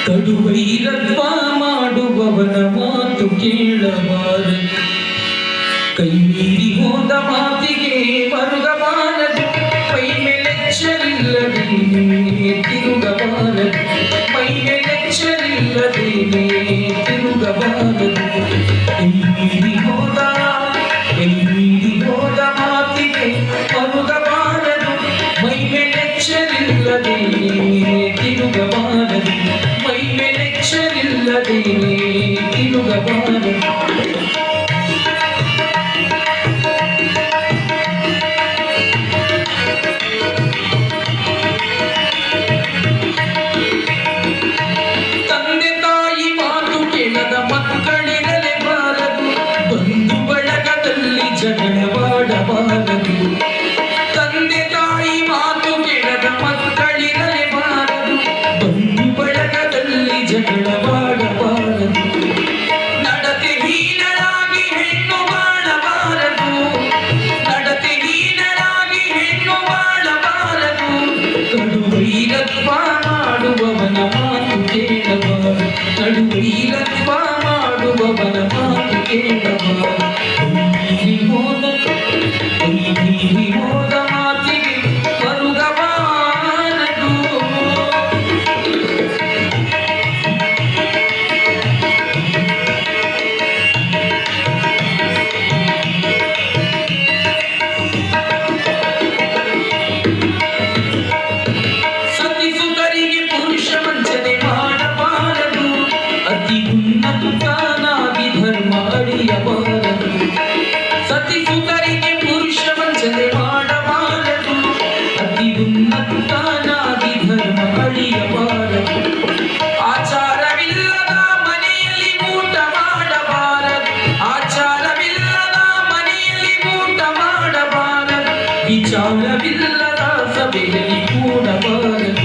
ಕಡುವೈರತ್ವ ಮಾಡುವವನ ಮಾತು ಕೇಳಬಾರದು, ಕೈ ಮೀರಿ ಹೋದ ಮಾತಿಗೆ ಮರುಗಬಾರದು, ಮೈ ಮೇಲೆಚ್ಚರಿಲ್ಲದೇನೆ ತಿರುಗಬಾರದು, ಮೈ ಮೇಲೆಚ್ಚರಿಲ್ಲದೇನೆ ತಿರುಗಬಾರದು. ಕೈ ಮೀರಿ ಹೋದ ಮಾತಿಗೆ ಮರುಗಬಾರದು, ಮೈ ಮೇಲೆಚ್ಚರಿಲ್ಲದೇನೆ ತಿರುಗಬಾರದು, ಮೈ ಮೇಲೆಚ್ಚರಿಲ್ಲದೇನೆ ತಿರುಗಬಾರದು. ಜಗಳವಾಡಬಾರದು, ತಂದೆ ತಾಯಿ ಮಾತು ಕೇಳದ ಮಕ್ಕಳಿರಲೇಬಾರದು, ಬಂಧು ಬಳಗದಲ್ಲಿ ಜಗಳವಾಡಬಾರದು, ನಡತೆ ಹೀನರಾಗಿ ಹೆಣ್ಣು ಬಾಳಬಾರದು, ನಡತೆ ಹೀನರಾಗಿ ಹೆಣ್ಣು ಬಾಳಬಾರದು, ಕಡುವೈರತ್ವ ಮಾಡುವವನ ಮಾತು ಕೇಳಬಾರದು, ಕಡುವೈರತ್ವ ಮಾಡುವವನ ಮಾತು ಕೇಳಬಾರದು. ಹೋದ ಮಾತಿಗೆ ಮರುಗಬಾರದು. ಸತಿಸುತರಿಗೆ ಪುರುಷ ವಂಚನೆ ಮಾಡಬಾರದು, ಅತಿ ಉನ್ನತ ತಾನಾಗಿ ಧರ್ಮ ಅಡಿಯಬಾರದು. ಸತಿಸುತರಿಗೆ ಪುರುಷ ವಂಚನೆ ಮಾಡಬಾರದು, ಅತಿ ಉನ್ನತ ತಾನಾಗಿ ಧರ್ಮ ಅಡಿಯಬಾರದು. ಆಚಾರವಿಲ್ಲದ ಮನೆಯಲ್ಲಿ ಊಟ ಮಾಡಬಾರದು, ಆಚಾರವಿಲ್ಲದ ಮನೆಯಲ್ಲಿ ಊಟ ಮಾಡಬಾರದು, ವಿಚಾರವಿಲ್ಲದ ಸಭೆಯಲ್ಲಿ ಕೂಡಬಾರದು,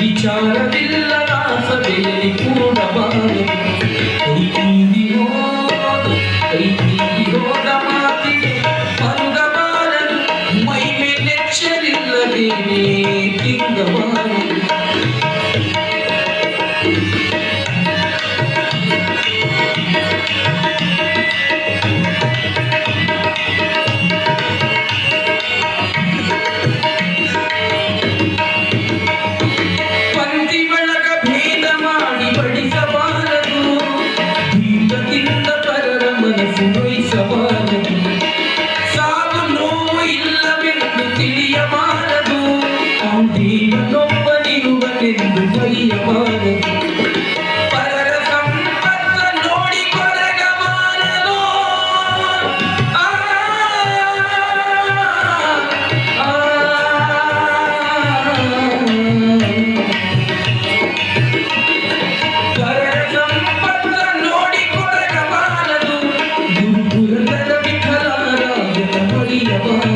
ವಿಚಾರವಿಲ್ಲದ ಸಭೆಯಲ್ಲಿ ಕೂಡಬಾರದು. ಕೈ ಮೀರಿ ಹೋದ ಮಾತಿಗೆ ಮರುಗಬಾರದು, ಮೈ ಮೇಲೆಚ್ಚರಿಲ್ಲದೇನೆ ತಿರುಗಬಾರದು. ಪಂಕ್ತಿ ಬಳಗ ಭೇದ ಮಾಡಿ ಬಡಿಸಬಾರದು, ದೀಪದಿಂದ ಪರರ ಮನಸ್ಸು ನೋಯಿಸಬಾರದು, ಸಾವು ನೋವು ಇಲ್ಲವೆಂದು ತಿಳಿಯಬಾರದು, ದೇವನೊಬ್ಬನಿರುವನೆಂದು ಬೈಯಬಾರದು, ಪರರ ಸಂಪತ್ತ ನೋಡಿ ಕೊರಗಬಾರದು. ಪರರ ಸಂಪತ್ತ ನೋಡಿ ಕೊರಗಬಾರದು, ಗುರುಪುರದರ ವಿಠಲರಾಜನ ಹೊಡೆಯಬಾರದು.